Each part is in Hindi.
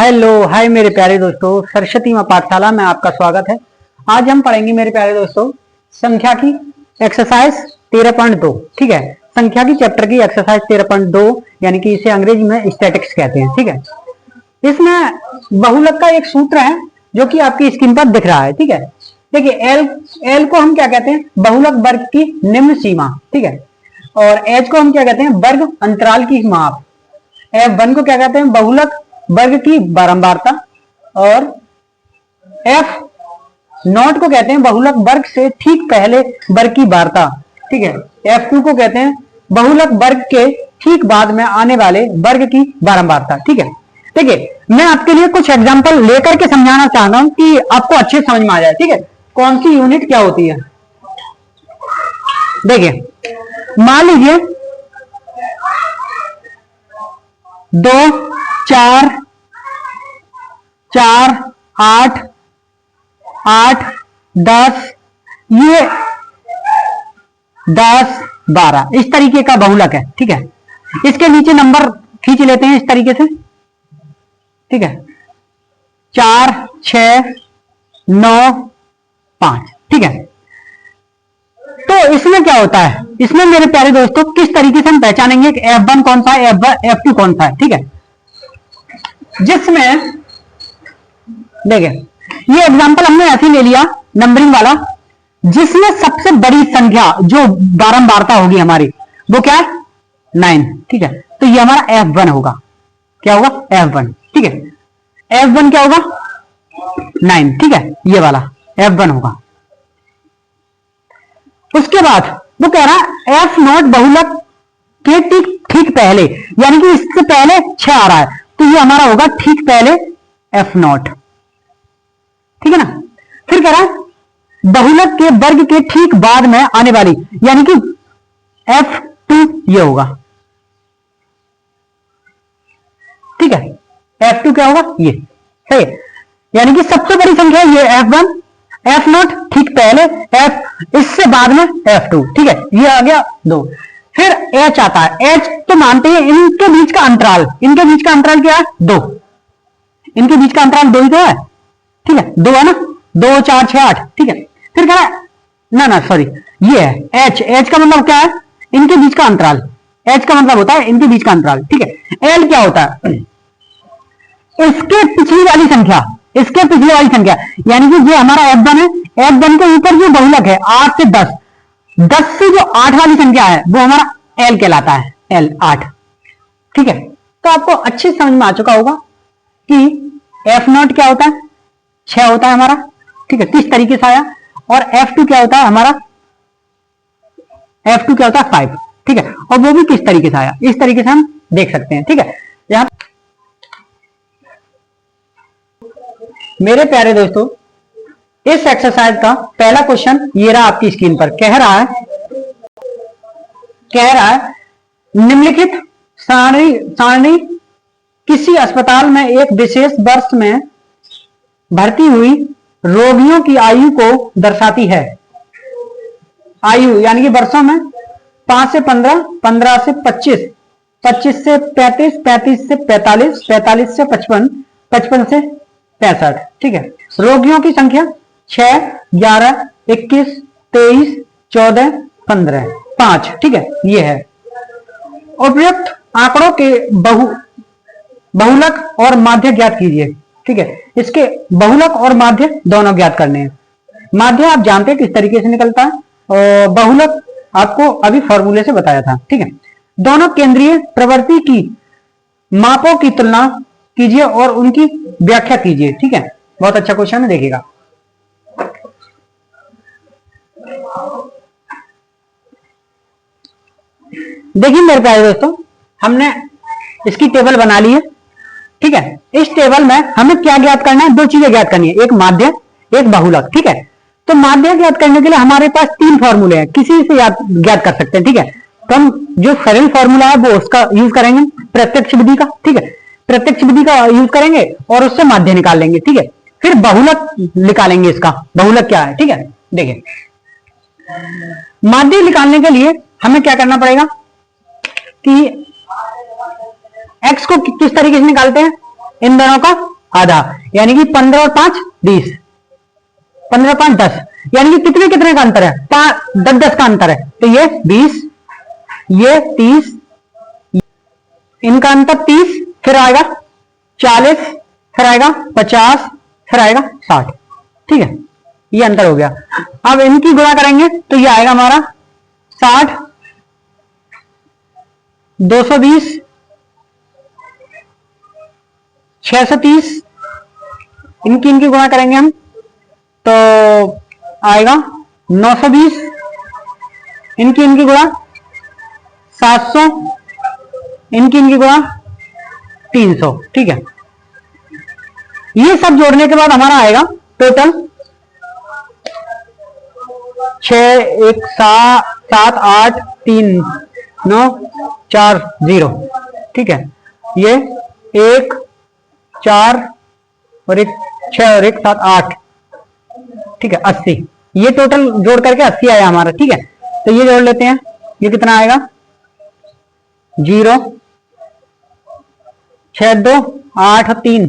हेलो हाय मेरे प्यारे दोस्तों, सरस्वती मां पाठशाला में आपका स्वागत है। आज हम पढ़ेंगे मेरे प्यारे दोस्तों संख्या की एक्सरसाइज 13.2। ठीक है, संख्या की चैप्टर की एक्सरसाइज 13.2 यानी कि इसे अंग्रेजी में स्टैटिक्स कहते हैं। ठीक है, इसमें बहुलक का एक सूत्र है जो कि आपकी स्क्रीन पर दिख रहा है। ठीक है, देखिए एल को हम क्या कहते हैं, बहुलक वर्ग की निम्न सीमा। ठीक है, और एच को हम क्या कहते हैं, वर्ग अंतराल की माप। F1 को क्या कहते हैं, बहुलक वर्ग की बारंबारता। और F0 को कहते हैं बहुलक वर्ग से ठीक पहले वर्ग की बारता। ठीक है, F2 को कहते हैं बहुलक वर्ग के ठीक बाद में आने वाले वर्ग की बारंबारता। ठीक है, देखिए मैं आपके लिए कुछ एग्जांपल लेकर के समझाना चाहता हूं कि आपको अच्छे समझ में आ जाए। ठीक है, कौन सी यूनिट क्या होती है। देखिए मान लीजिए 2, 4, 4, 8, 8, 10, ये 10, 12 इस तरीके का बहुलक है। ठीक है, इसके नीचे नंबर खींच लेते हैं इस तरीके से। ठीक है, 4, 6, 9, 5। ठीक है, तो इसमें क्या होता है, इसमें मेरे प्यारे दोस्तों किस तरीके से हम पहचानेंगे कि F1 कौन सा है, F2 कौन सा है। ठीक है, जिसमें देखिए ये एग्जांपल हमने ऐसे ले लिया नंबरिंग वाला, जिसमें सबसे बड़ी संख्या जो बारंबारता होगी हमारी वो क्या है, 9। ठीक है, तो ये हमारा F1 होगा। क्या होगा, F1। ठीक है, F1 क्या होगा, 9। ठीक है, ये वाला F1 होगा। उसके बाद वो कह रहा है F0 बहुलक के ठीक पहले, यानी कि इससे पहले 6 आ रहा है, तो ये हमारा होगा ठीक पहले F0। ठीक है ना, फिर कह रहा है बहुलक के वर्ग के ठीक बाद में आने वाली, यानी कि F2 ये होगा। ठीक है, F2 क्या होगा, ये सही है, यानी कि सबसे बड़ी संख्या ये F1, F0 ठीक पहले, F इससे बाद में F2। ठीक है, ये आ गया 2। फिर H आता है। H तो मानते हैं इनके बीच का अंतराल, इनके बीच का अंतराल क्या है, 2। इनके बीच का अंतराल 2 ही तो है। ठीक है, 2 है ना, 2, 4, 6, 8। ठीक है, फिर क्या है, ना सॉरी, ये है H। H का मतलब क्या है, इनके बीच का अंतराल। H का मतलब होता है इनके बीच का अंतराल। ठीक है, L क्या होता है, इसके पिछली वाली संख्या, इसके पिछले वाली संख्या, यानी कि जो हमारा F1 है, F1 के ऊपर जो बहुलक है 8 से 10, 10 से जो 8 वाली संख्या है वो हमारा L कहलाता है, L 8। ठीक है, तो आपको अच्छे समझ में आ चुका होगा कि F0 क्या होता है, 6 होता है हमारा। ठीक है, किस तरीके से आया। और F2 क्या होता है हमारा, F2 क्या होता है, 5। ठीक है, और वो भी किस तरीके से आया, इस तरीके से हम देख सकते हैं। ठीक है, यहां मेरे प्यारे दोस्तों इस एक्सरसाइज का पहला क्वेश्चन ये रहा आपकी स्क्रीन पर। कह रहा है निम्नलिखित सारणी किसी अस्पताल में एक विशेष वर्ष में भर्ती हुई रोगियों की आयु को दर्शाती है। आयु यानी कि वर्षों में 5 से 15, 15 से 25, 25 से 35, 35 से 45, 45 से 55, 55 से 65। ठीक है, रोगियों की संख्या 6, 11, 21, 23, 14, 15, 5। ठीक है, ये है। उपयुक्त आंकड़ों के बहुलक और माध्य ज्ञात कीजिए। ठीक है, इसके बहुलक और माध्य दोनों ज्ञात करने हैं। माध्य आप जानते हैं किस तरीके से निकलता है, और बहुलक आपको अभी फॉर्मूले से बताया था। ठीक है, दोनों केंद्रीय प्रवृत्ति की मापों की तुलना कीजिए और उनकी व्याख्या कीजिए। ठीक है, बहुत अच्छा क्वेश्चन है, देखिएगा। देखिए मेरे प्यारे दोस्तों, हमने इसकी टेबल बना ली है। ठीक है, इस टेबल में हमें क्या ज्ञात करना है, 2 चीजें ज्ञात करनी है, एक माध्य एक बहुलक। ठीक है, तो माध्य ज्ञात करने के लिए हमारे पास 3 फॉर्मूले हैं, किसी से ज्ञात कर सकते हैं। ठीक है, तो हम जो सरल फॉर्मूला है वो उसका यूज करेंगे, प्रत्यक्ष विधि का। ठीक है, प्रत्यक्ष विधि का यूज करेंगे और उससे माध्य निकाल लेंगे। ठीक है, फिर बहुलक निकालेंगे, इसका बहुलक क्या है। ठीक है, देखिए माध्य निकालने के लिए हमें क्या करना पड़ेगा कि x को किस तरीके से निकालते हैं, इन दोनों का आधा, यानी कि 15 और 5 20, 15 5 10, यानी कि कितने कितने का अंतर है, 10 10 का अंतर है। तो ये 20, ये 30, इनका अंतर 30, फिर आएगा 40, फिर आएगा 50, फिर आएगा 60। ठीक है, ये अंतर हो गया। अब इनकी गुणा करेंगे तो ये आएगा हमारा 60, 220, 630, इनकी इनकी गुणा करेंगे हम तो आएगा 920, इनकी इनकी गुणा 700, इनकी इनकी गुणा 300। ठीक है, ये सब जोड़ने के बाद हमारा आएगा टोटल 6 1 7 8 3 9 4 0। ठीक है, ये 1 4 और 1 6 और 1 7 8। ठीक है, 80। ये टोटल जोड़ करके 80 आया हमारा। ठीक है, तो ये जोड़ लेते हैं, ये कितना आएगा 0 6 2 8 3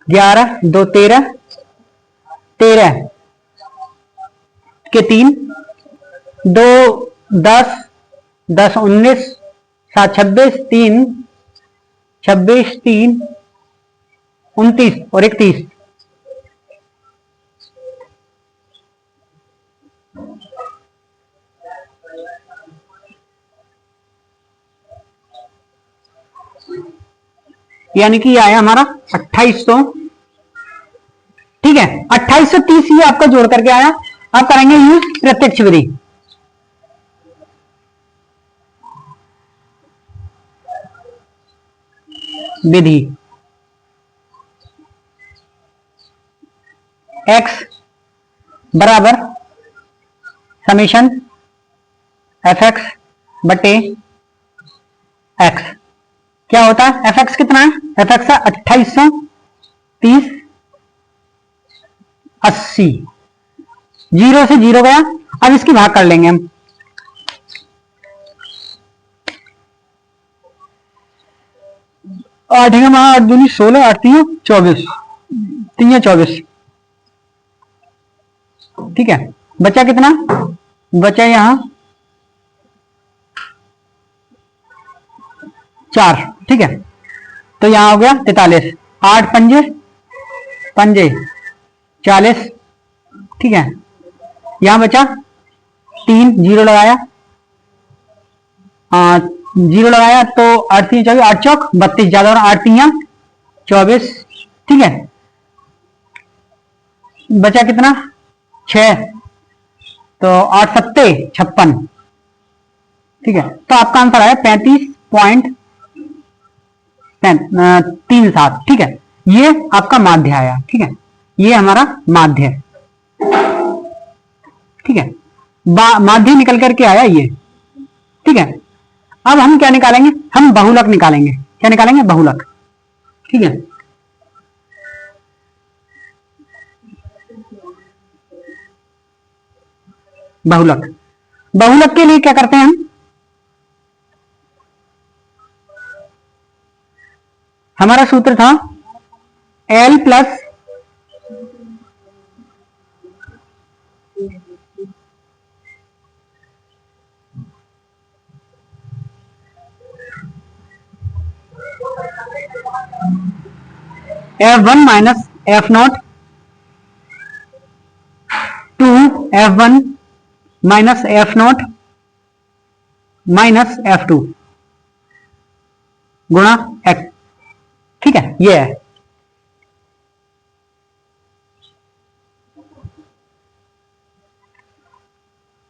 11 2 13 13 के 3 2 10 10 19 7 26 3 26 3 29 और 31। यानी कि ये आया हमारा 2800। ठीक है, 2830 ये आपका जोड़ करके आया। अब करेंगे यूज प्रत्यक्ष विधि। विधि x बराबर समेशन fx बटे x। क्या होता है, fx कितना है, fx है 2830 80, 0 से 0 गया। अब इसकी भाग कर लेंगे हम। आठ है वहां, 8 दूनी 16, 8 3 24, 3 24। ठीक है, बचा कितना, बचा यहां 4। ठीक है, तो यहां हो गया 43, 8 पंजे पंजे 40। ठीक है, यहां बचा 3, 0 लगाया, 0 लगाया तो 8 3 24, 8 चौक 32, ज्यादा और 8 3 24। ठीक है, बचा कितना 6, तो 8 7 56। ठीक है, तो आपका आंसर आया 35.37। ठीक है, ये आपका माध्य आया। ठीक है, ये हमारा माध्य है। ठीक है, माध्य निकल करके आया ये। ठीक है, अब हम क्या निकालेंगे, हम बहुलक निकालेंगे। क्या निकालेंगे, बहुलक। ठीक है, बहुलक। बहुलक के लिए क्या करते हैं हम, हमारा सूत्र था L plus F1 minus F0 two F1 minus F0 minus F2 गुणा X। ठीक है, ये है।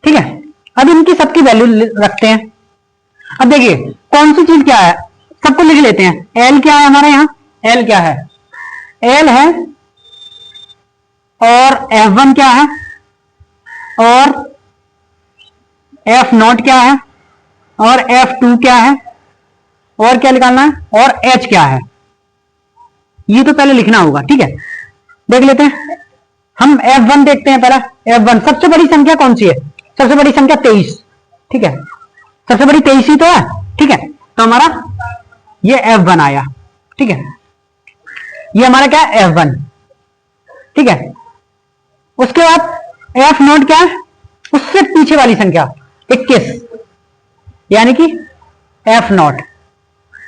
ठीक है, अब इनकी सबकी वैल्यू रखते हैं। अब देखिए कौन सी चीज क्या है, सबको लिख लेते हैं। L क्या है हमारे यहाँ, L क्या है, L है, और F1 क्या है, और F0 क्या है, और F2 क्या है, और क्या निकालना है, और H क्या है। ये तो पहले लिखना होगा। ठीक है, देख लेते हैं। हम F1 देखते हैं पहला। F1 सबसे बड़ी संख्या कौन सी है, सबसे बड़ी संख्या 23। ठीक है, सबसे बड़ी 23 ही तो है। ठीक है, तो हमारा ये F1 आया। ठीक है, ये हमारा क्या है F1, ठीक है। उसके बाद F0 क्या है, उससे पीछे वाली संख्या 21, यानी कि F0,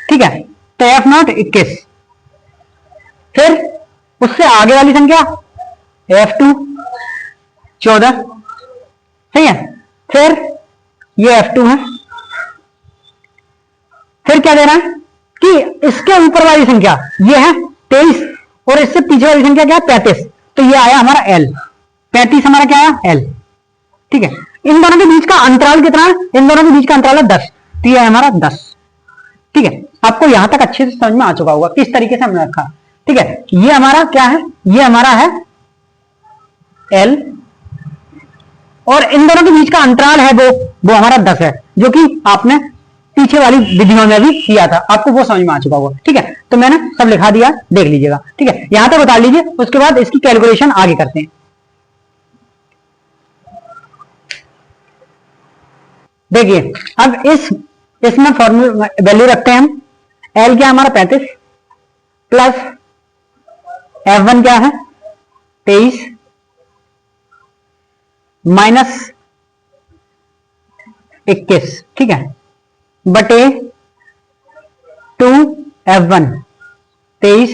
ठीक है। तो F0 21, फिर उससे आगे वाली संख्या F2 14, ठीक है। फिर ये F2 है, फिर क्या देना है कि इसके ऊपर वाली संख्या ये है 23 और इससे पीछे वाली संख्या क्या है 35, तो ये आया हमारा L, 35 हमारा क्या आया L, ठीक है। इन दोनों के बीच का अंतराल कितना है, इन दोनों के बीच का अंतराल है 10, तो ये है हमारा 10, ठीक है। आपको यहां तक अच्छे से समझ में आ चुका होगा किस तरीके से हमने रखा, ठीक है। ये हमारा क्या है, ये हमारा है L और इन दोनों के बीच का अंतराल है वो हमारा 10 है, जो कि आपने पीछे वाली विधियों में भी किया था, आपको वो समझ में आ चुका होगा, ठीक है। तो मैंने सब लिखा दिया, देख लीजिएगा, ठीक है। यहां तक बता लीजिए, उसके बाद इसकी कैलकुलेशन आगे करते हैं। देखिए अब इसमें फॉर्मूला वैल्यू रखते हैं हम, L क्या हमारा 35 प्लस F1 क्या है 23 माइनस 21, ठीक है, बटे 2F1 23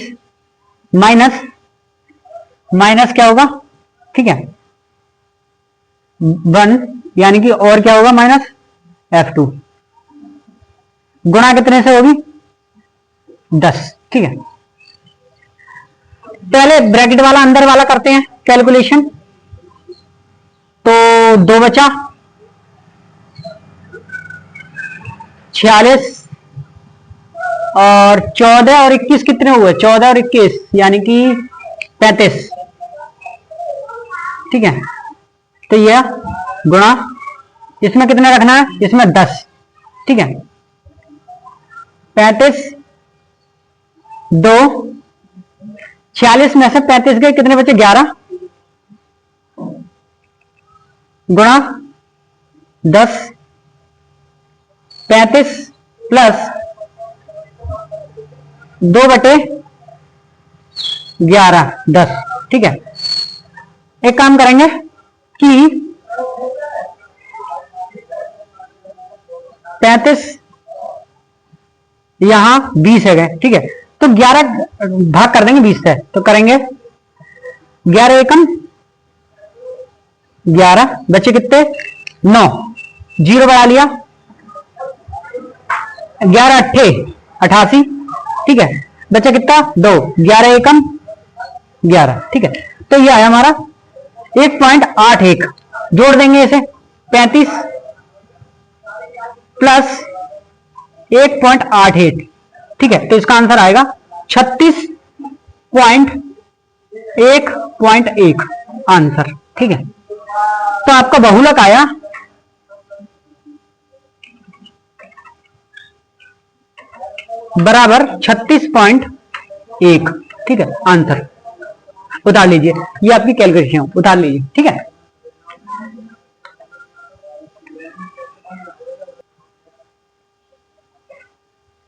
माइनस क्या होगा, ठीक है 1, यानी कि और क्या होगा माइनस F2, गुणा कितने से होगी 10, ठीक है। पहले ब्रैकेट वाला अंदर वाला करते हैं कैलकुलेशन, तो 2 बचा 46 और 14 और 21 कितने हुए, 14 और 21 यानी कि 35, ठीक है। तो यह गुणा इसमें कितने रखना है, इसमें 10, ठीक है। 35 2 46 में से 35 गए, कितने बचे 11, गुणा 10 35 प्लस 2 बटे 11 10, ठीक है। एक काम करेंगे कि 35 यहां 20 है गए, ठीक है। तो 11 भाग कर देंगे 20 से, तो करेंगे 11 एकम 11, बचे कितने 9, 0 बढ़ा लिया, 11 अट्ठे 88, ठीक है, बचा कितना 2, 11 एकम 11, ठीक है। तो ये आया हमारा 1.81, जोड़ देंगे इसे 35 प्लस 1.88, ठीक है। तो इसका आंसर आएगा 36.1.1 आंसर, ठीक है। तो आपका बहुलक आया बराबर 36.1, ठीक है आंसर। उतार लीजिए, ये आपकी कैलकुलेशन उतार लीजिए, ठीक है।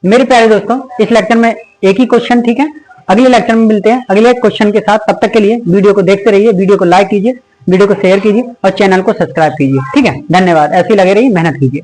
मेरे प्यारे दोस्तों, इस लेक्चर में एक ही क्वेश्चन, ठीक है। अगले लेक्चर में मिलते हैं अगले क्वेश्चन के साथ। तब तक के लिए वीडियो को देखते रहिए, वीडियो को लाइक कीजिए, वीडियो को शेयर कीजिए और चैनल को सब्सक्राइब कीजिए, ठीक है। धन्यवाद, ऐसे ही लगे रहिए, मेहनत कीजिए।